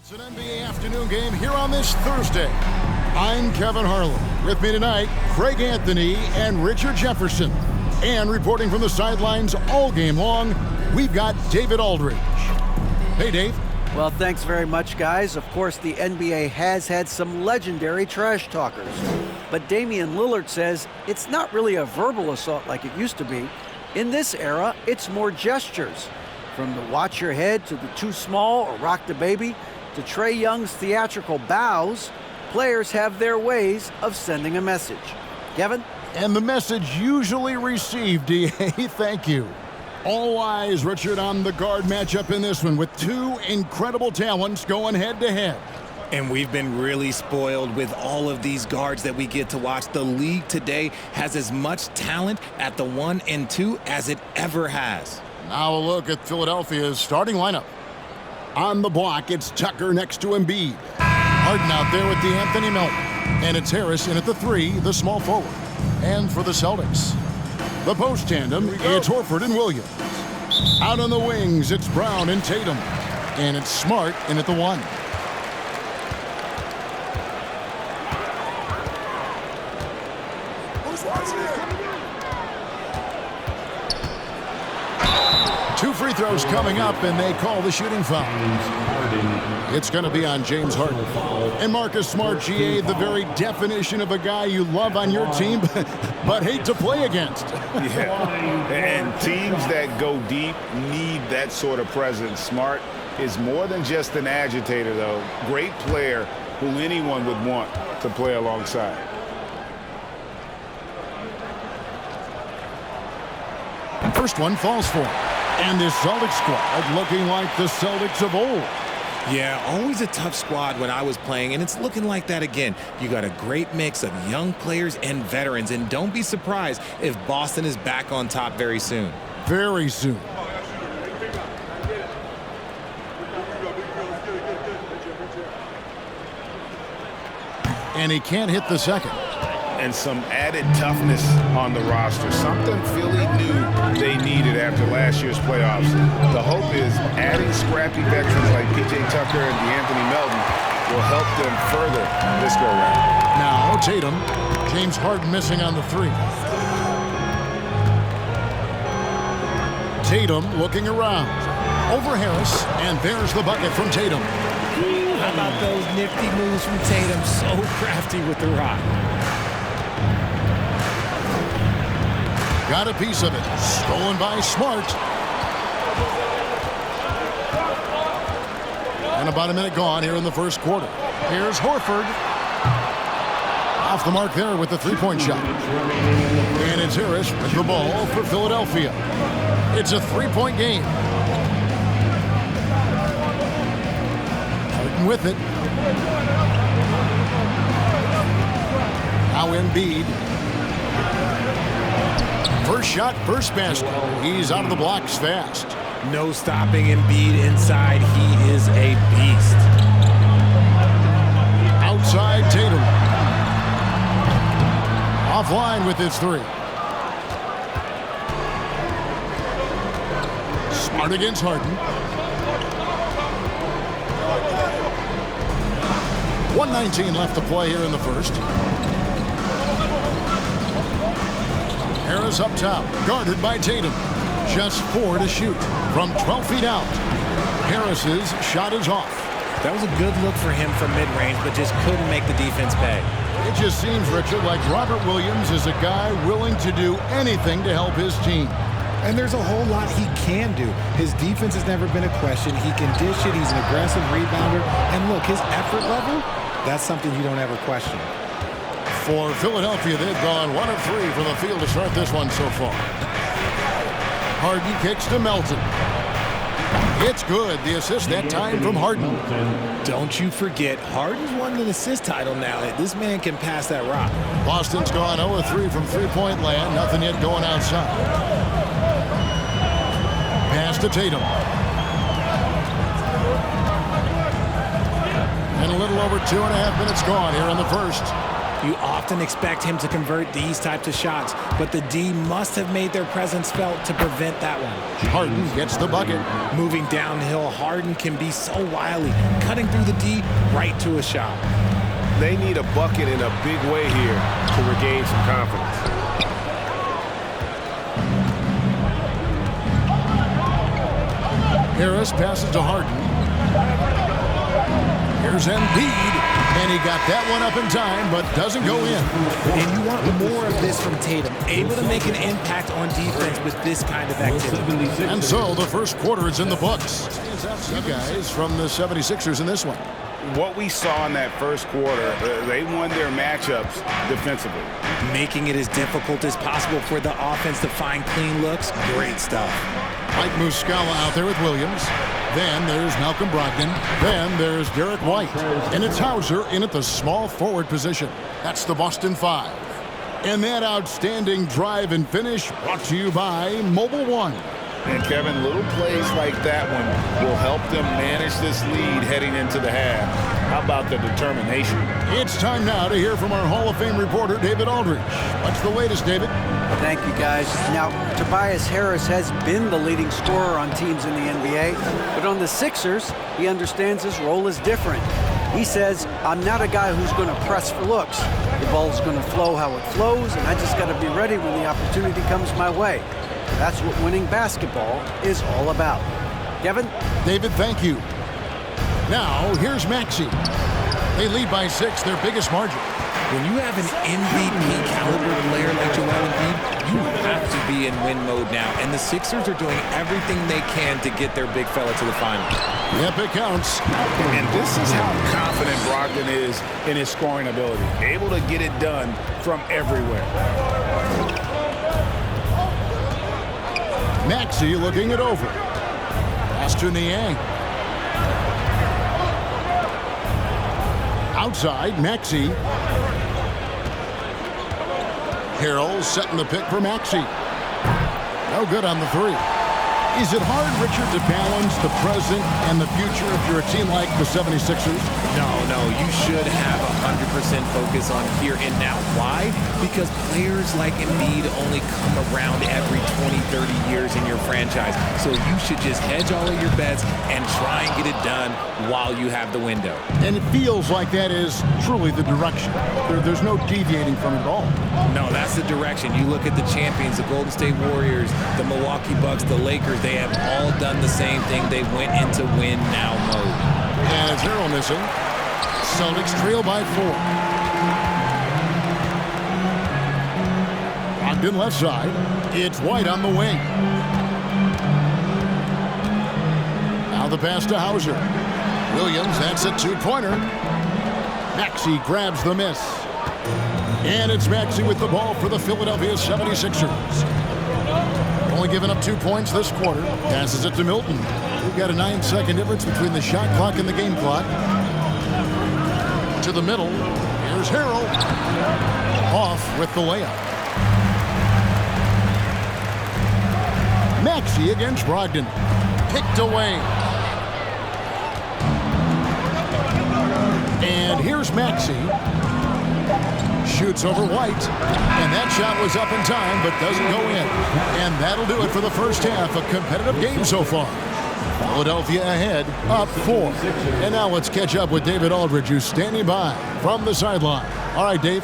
It's an NBA afternoon game here on this Thursday. I'm Kevin Harlan. With me tonight, Craig Anthony and Richard Jefferson. And reporting from the sidelines all game long, we've got David Aldridge. Hey, Dave. Well, thanks very much, guys. Of course, the NBA has had some legendary trash talkers. But Damian Lillard says it's not really a verbal assault like it used to be. In this era, it's more gestures. From the watch your head to the too small or rock the baby, to Trae Young's theatrical bows, players have their ways of sending a message. Kevin? And the message usually received, DA. Thank you. All eyes, Richard, on the guard matchup in this one with two incredible talents going head-to-head. And we've been really spoiled with all of these guards that we get to watch. The league today has as much talent at the 1 and 2 as it ever has. Now a look at Philadelphia's starting lineup. On the block, it's Tucker next to Embiid. Harden out there with Anthony Melton. And it's Harris in at the 3, the small forward. And for the Celtics, the post tandem, it's Horford and Williams. Out on the wings, it's Brown and Tatum. And it's Smart in at the 1. Two free throws coming up, and they call the shooting foul. It's going to be on James Harden. And Marcus Smart, GA, the very definition of a guy you love on your team, but hate to play against. Yeah, and teams that go deep need that sort of presence. Smart is more than just an agitator, though. Great player who anyone would want to play alongside. First one falls for him. And this Celtics squad looking like the Celtics of old. Yeah, always a tough squad when I was playing, and it's looking like that again. You got a great mix of young players and veterans, and don't be surprised if Boston is back on top very soon. Very soon. And he can't hit the second. And some added toughness on the roster. Something Philly knew they needed after last year's playoffs. The hope is adding scrappy veterans like P.J. Tucker and Anthony Melton will help them further this go-round. Now Tatum. James Harden missing on the 3. Tatum looking around. Over Harris, and there's the bucket from Tatum. How about those nifty moves from Tatum? So crafty with the rock. Got a piece of it. Stolen by Smart. And about a minute gone here in the first quarter. Here's Horford. Off the mark there with the three-point shot. And it's Harris with the ball for Philadelphia. It's a three-point game. Harden with it. Now Embiid. First shot, first basket. He's out of the blocks fast. No stopping Embiid inside. He is a beast. Outside Tatum. Offline with his 3. Smart against Harden. 1:19 left to play here in the first. Harris up top, guarded by Tatum. Just 4 to shoot from 12 feet out. Harris's shot is off. That was a good look for him from mid-range, but just couldn't make the defense pay. It just seems, Richard, like Robert Williams is a guy willing to do anything to help his team. And there's a whole lot he can do. His defense has never been a question. He can dish it. He's an aggressive rebounder. And look, his effort level, that's something you don't ever question. For Philadelphia, they've gone 1 of 3 from the field to start this one so far. Harden kicks to Melton. It's good. The assist that time from Harden. Don't you forget, Harden's won an assist title now. This man can pass that rock. Boston's gone 0 of 3 from three-point land. Nothing yet going outside. Pass to Tatum. And a little over 2.5 minutes gone here in the first. You often expect him to convert these types of shots, but the D must have made their presence felt to prevent that one. Harden gets the bucket. Moving downhill, Harden can be so wily, cutting through the D right to a shot. They need a bucket in a big way here to regain some confidence. Harris passes to Harden. Here's Embiid, and he got that one up in time, but doesn't go in. And you want more of this from Tatum, able to make an impact on defense with this kind of activity. And so the first quarter is in the books. You guys from the 76ers in this one. What we saw in that first quarter, they won their matchups defensively. Making it as difficult as possible for the offense to find clean looks. Great stuff. Mike Muscala out there with Williams. Then there's Malcolm Brogdon. Then there's Derek White. And it's Hauser in at the small forward position. That's the Boston Five. And that outstanding drive and finish brought to you by Mobile One. And Kevin, little plays like that one will help them manage this lead heading into the half. How about the determination? It's time now to hear from our Hall of Fame reporter, David Aldridge. What's the latest, David? Thank you, guys. Now, Tobias Harris has been the leading scorer on teams in the NBA, but on the Sixers, he understands his role is different. He says, I'm not a guy who's going to press for looks. The ball's going to flow how it flows, and I just got to be ready when the opportunity comes my way. That's what winning basketball is all about. Kevin? David, thank you. Now, here's Maxey. They lead by 6, their biggest margin. When you have an MVP caliber player like Joel Embiid, you have to be in win mode now. And the Sixers are doing everything they can to get their big fella to the final. Yep, it counts. And this is how confident Brogdon is in his scoring ability. Able to get it done from everywhere. Maxey looking it over. Pass to Niang. Outside, Maxey. Harrell setting the pick for Maxey. No good on the three. Is it hard, Richard, to balance the present and the future if you're a team like the 76ers? No, you should have 100% focus on here and now. Why? Because players like Embiid only come around every 20, 30 years in your franchise. So you should just hedge all of your bets and try and get it done while you have the window. And it feels like that is truly the direction. There's no deviating from it at all. No, that's the direction. You look at the champions, the Golden State Warriors, the Milwaukee Bucks, the Lakers, they have all done the same thing. They went into win now mode. And it's Harrell missing. Celtics trail by 4. Brogdon left side. It's White on the wing. Now the pass to Hauser. Williams, that's a two-pointer. Maxey grabs the miss. And it's Maxey with the ball for the Philadelphia 76ers. Only giving up 2 points this quarter. Passes it to Milton. We've got a 9-second difference between the shot clock and the game clock. To the middle. Here's Harrell. Off with the layup. Maxey against Brogdon. Picked away. And here's Maxey. Shoots over White. And that shot was up in time, but doesn't go in. And that'll do it for the first half. A competitive game so far. Philadelphia ahead, up 4. And now let's catch up with David Aldridge, who's standing by from the sideline. All right, Dave.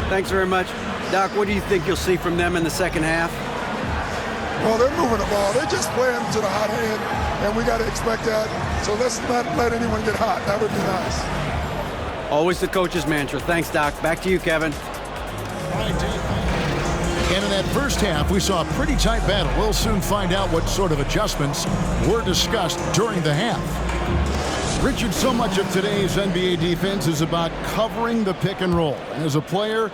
Thanks very much. Doc, what do you think you'll see from them in the second half? Well, they're moving the ball. They're just playing to the hot hand, and we got to expect that. So let's not let anyone get hot. That would be nice. Always the coach's mantra. Thanks, Doc. Back to you, Kevin. All right, Dave. And in that first half, we saw a pretty tight battle. We'll soon find out what sort of adjustments were discussed during the half. Richard, so much of today's NBA defense is about covering the pick and roll. And as a player,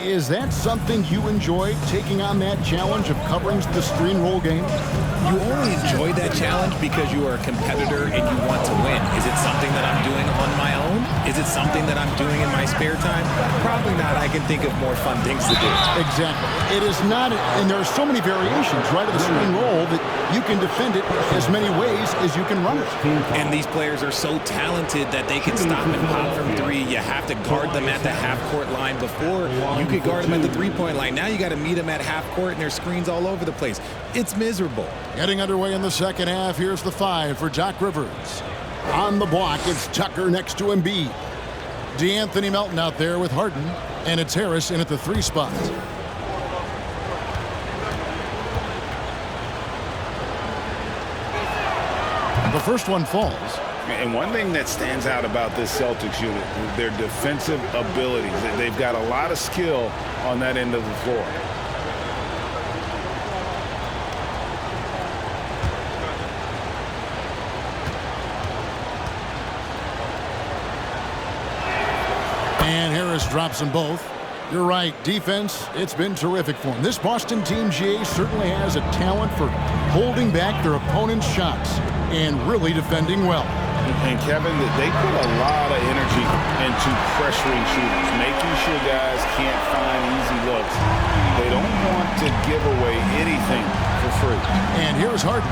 is that something you enjoy, taking on that challenge of covering the screen roll game? You only enjoy that challenge because you are a competitor and you want to win. Is it something that I'm doing on my own? Is it something that I'm doing in my spare time? Probably not. I can think of more fun things to do. Exactly. It is not, and there are so many variations, right, of the swing roll that you can defend it as many ways as you can run it. And these players are so talented that they can stop and pop from three. You have to guard them at the half-court line. Before, you could guard them at the three-point line. Now you got to meet them at half-court, and there's screens all over the place. It's miserable. Getting underway in the second half, here's the 5 for Doc Rivers. On the block, it's Tucker next to Embiid. DeAnthony Melton out there with Harden, and it's Harris in at the 3 spot. The first one falls. And one thing that stands out about this Celtics unit is their defensive abilities. They've got a lot of skill on that end of the floor. And Harris drops them both. You're right, defense, it's been terrific for him. This Boston team, GA, certainly has a talent for holding back their opponent's shots and really defending well. And Kevin, they put a lot of energy into pressuring shooters, making sure guys can't find easy looks. They don't want to give away anything for free. And here's Harden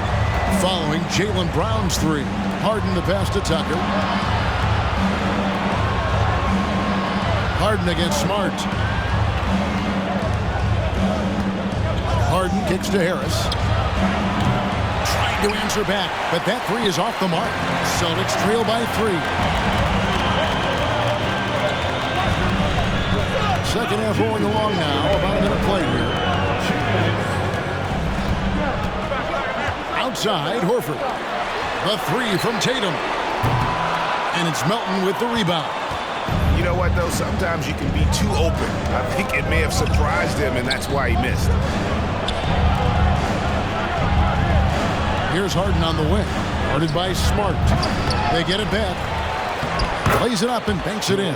following Jaylen Brown's 3. Harden the pass to Tucker. Harden against Smart. Harden kicks to Harris. Trying to answer back, but that 3 is off the mark. Celtics trail by 3. Second half rolling along now. About a minute play here. Outside, Horford. The 3 from Tatum. And it's Melton with the rebound. You know what, though? Sometimes you can be too open. I think it may have surprised him, and that's why he missed. Here's Harden on the wing. Guarded by Smart. They get it back. Plays it up and banks it in.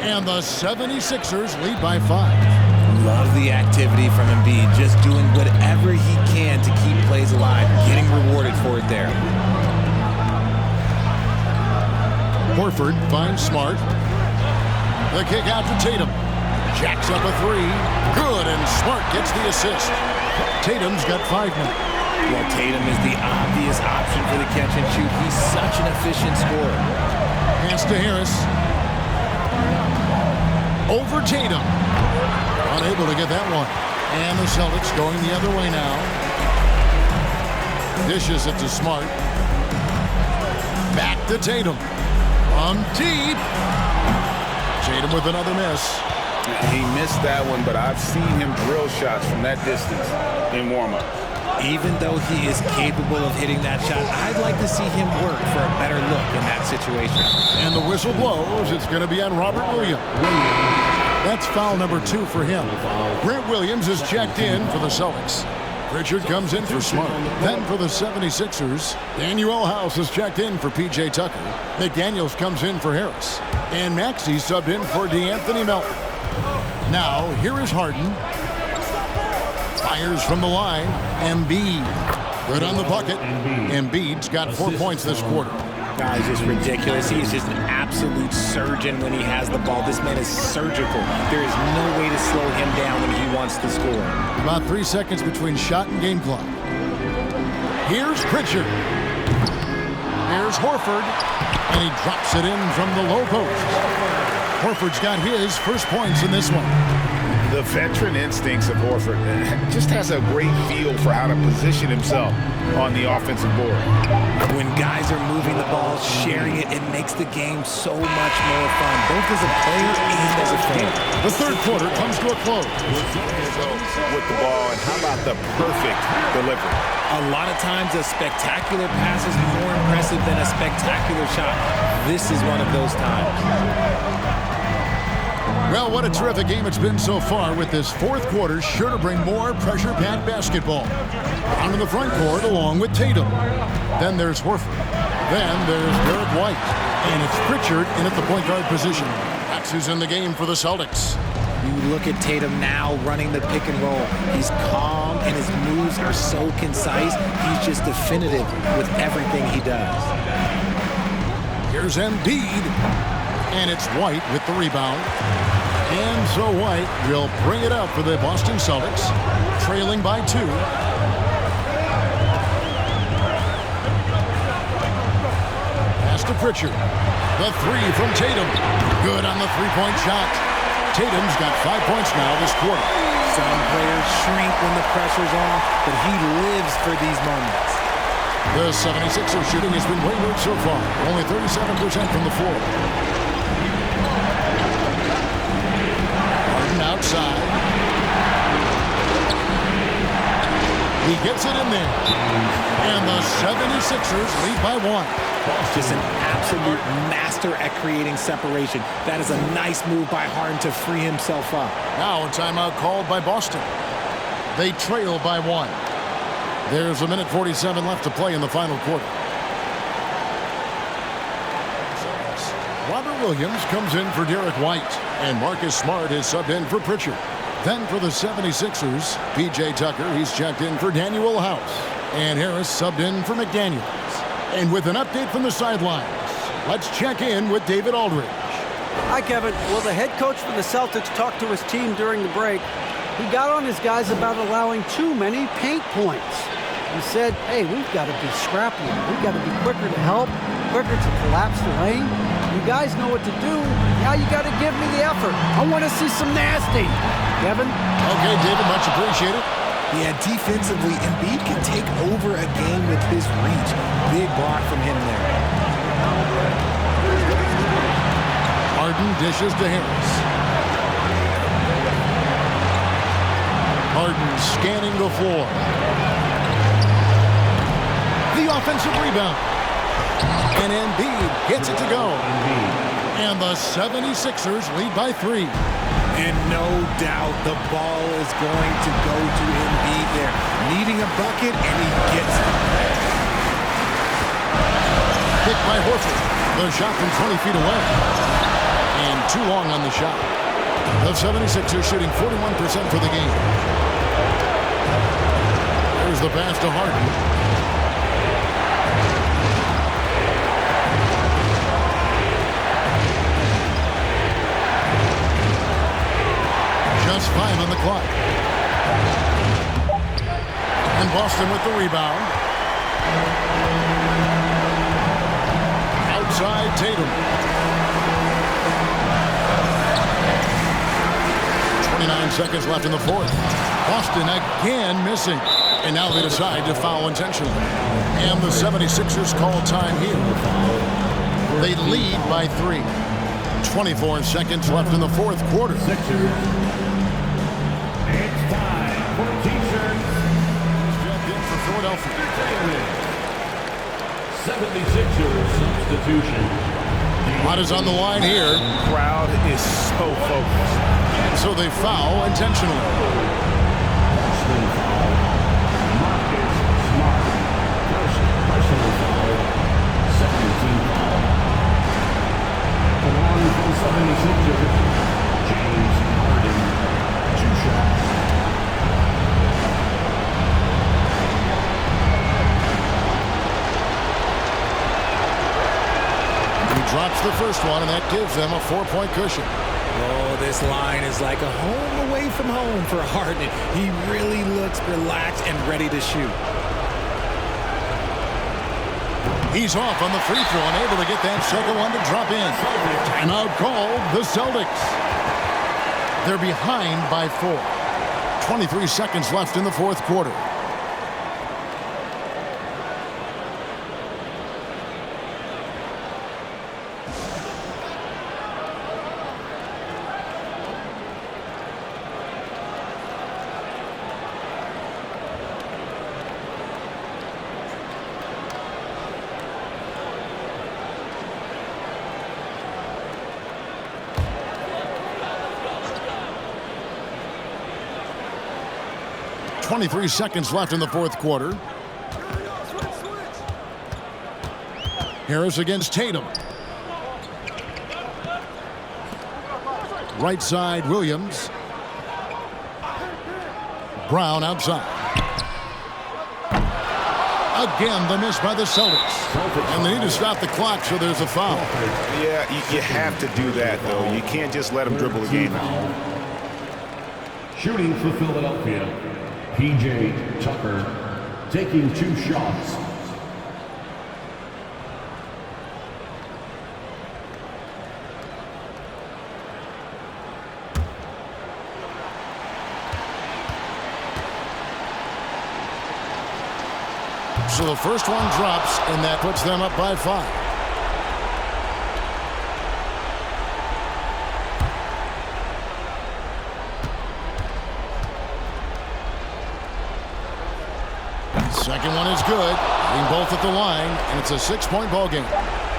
And the 76ers lead by 5. Love the activity from Embiid. Just doing whatever he can to keep plays alive. Getting rewarded for it there. Horford finds Smart. The kick out to Tatum. Jacks up a 3. Good, and Smart gets the assist. Tatum's got 5 now. Well, Tatum is the obvious option for the catch and shoot. He's such an efficient scorer. Pass to Harris. Over Tatum. Unable to get that one. And the Celtics going the other way now. Dishes it to Smart. Back to Tatum. From deep. Tatum with another miss. He missed that one, but I've seen him drill shots from that distance in warm-up. Even though he is capable of hitting that shot, I'd like to see him work for a better look in that situation. And the whistle blows. It's going to be on Robert Williams. That's foul number 2 for him. Grant Williams is checked in for the Celtics. Pritchard comes in for Smart. Then for the 76ers, Daniel House is checked in for P.J. Tucker. McDaniels comes in for Harris. And Maxey subbed in for DeAnthony Melton. Now, here is Harden. Fires from the line. Embiid. Good on the bucket. Embiid's got 4 points this quarter. He's just ridiculous. He is just an absolute surgeon when he has the ball. This man is surgical. There is no way to slow him down when he wants to score. About 3 seconds between shot and game clock. Here's Pritchard. There's Horford. And he drops it in from the low post. Horford's got his first points in this one. The veteran instincts of Horford just has a great feel for how to position himself on the offensive board. When guys are moving the ball, sharing it, it makes the game so much more fun, both as a player and as a fan. The third quarter comes to a close. With the ball, and how about the perfect delivery? A lot of times a spectacular pass is more impressive than a spectacular shot. This is one of those times. Well, what a terrific game it's been so far, with this fourth quarter sure to bring more pressure-packed basketball. Down in the front court along with Tatum. Then there's Horford. Then there's Derek White. And it's Pritchard in at the point guard position. That's who's in the game for the Celtics. You look at Tatum now running the pick and roll. He's calm and his moves are so concise. He's just definitive with everything he does. Here's Embiid. And it's White with the rebound. And so White will bring it up for the Boston Celtics, trailing by 2. Pass to Pritchard. The 3 from Tatum. Good on the three-point shot. Tatum's got 5 points now this quarter. Some players shrink when the pressure's on, but he lives for these moments. The 76ers shooting has been wayward so far. Only 37% from the floor. Harden outside. He gets it in there. And the 76ers lead by 1. Just an absolute master at creating separation. That is a nice move by Harden to free himself up. Now a timeout called by Boston. They trail by 1. There's a minute 47 left to play in the final quarter. Robert Williams comes in for Derek White, and Marcus Smart is subbed in for Pritchard. Then for the 76ers, P.J. Tucker, he's checked in for Daniel House, and Harris subbed in for McDaniels. And with an update from the sidelines, let's check in with David Aldridge. Hi, Kevin. Well, the head coach for the Celtics talked to his team during the break. He got on his guys about allowing too many paint points. He said, hey, we've got to be scrappier. We've got to be quicker to help, quicker to collapse the lane. You guys know what to do. Now you got to give me the effort. I want to see some nasty. Kevin? Okay, David, much appreciated. Yeah, defensively, Embiid can take over a game with his reach. Big block from him there. Harden dishes to Harris. Harden scanning the floor. The offensive rebound. And Embiid gets it to go. And the 76ers lead by 3. And no doubt the ball is going to go to Embiid there. Needing a bucket, and he gets it. Hit by Horford. The shot from 20 feet away. And too long on the shot. The 76ers shooting 41% for the game. There's the pass to Harden. Just 5 on the clock. And Boston with the rebound. Outside Tatum. 29 seconds left in the fourth. Boston again missing. And now they decide to foul intentionally. And the 76ers call time here. They lead by 3. 24 seconds left in the fourth quarter. Sixers. It's time for T-shirts. Checked in for Philadelphia. 76ers substitution. What is on the line here? Crowd is so focused. And so they foul intentionally. Personal foul. Marcus Smart. First personal foul. Second team foul. On from 76ers, James Harden, 2 shots. He drops the first one, and that gives them a 4-point cushion. Oh, this line is like a home away from home for Harden. He really looks relaxed and ready to shoot. He's off on the free throw and able to get that second one to drop in. Timeout called the Celtics. They're behind by 4. 23 seconds left in the fourth quarter. .23 seconds left in the fourth quarter. Harris against Tatum. Right side, Williams. Brown outside. Again, the miss by the Celtics. And they need to stop the clock, so there's a foul. Yeah, you have to do that, though. You can't just let them dribble the game out. Shooting for Philadelphia, P.J. Tucker, taking 2 shots. So the first one drops, and that puts them up by 5. Second one is good. Hitting both at the line, and it's a 6-point ball game.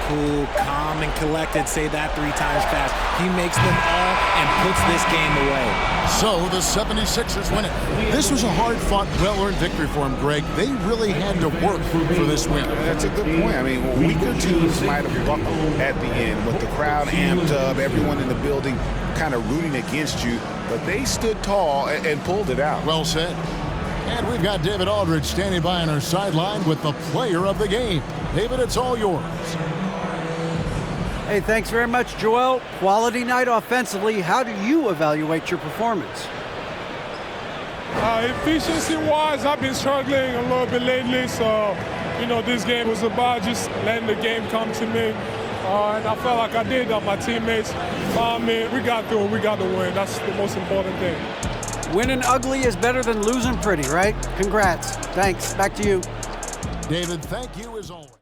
Cool, calm, and collected. Say that 3 times fast. He makes them all and puts this game away. So the 76ers win it. This was a hard-fought, well-earned victory for them, Greg. They really had to work for this win. That's a good point. I mean, weaker teams might have buckled at the end with the crowd amped up, everyone in the building kind of rooting against you, but they stood tall and pulled it out. Well said. And we've got David Aldridge standing by on our sideline with the player of the game. David, it's all yours. Hey, thanks very much, Joel. Quality night offensively. How do you evaluate your performance? Efficiency-wise, I've been struggling a little bit lately, so, this game was about just letting the game come to me. And I felt like I did that. My teammates found me. We got through it. We got the win. That's the most important thing. Winning ugly is better than losing pretty, right? Congrats. Thanks. Back to you. David, thank you as always.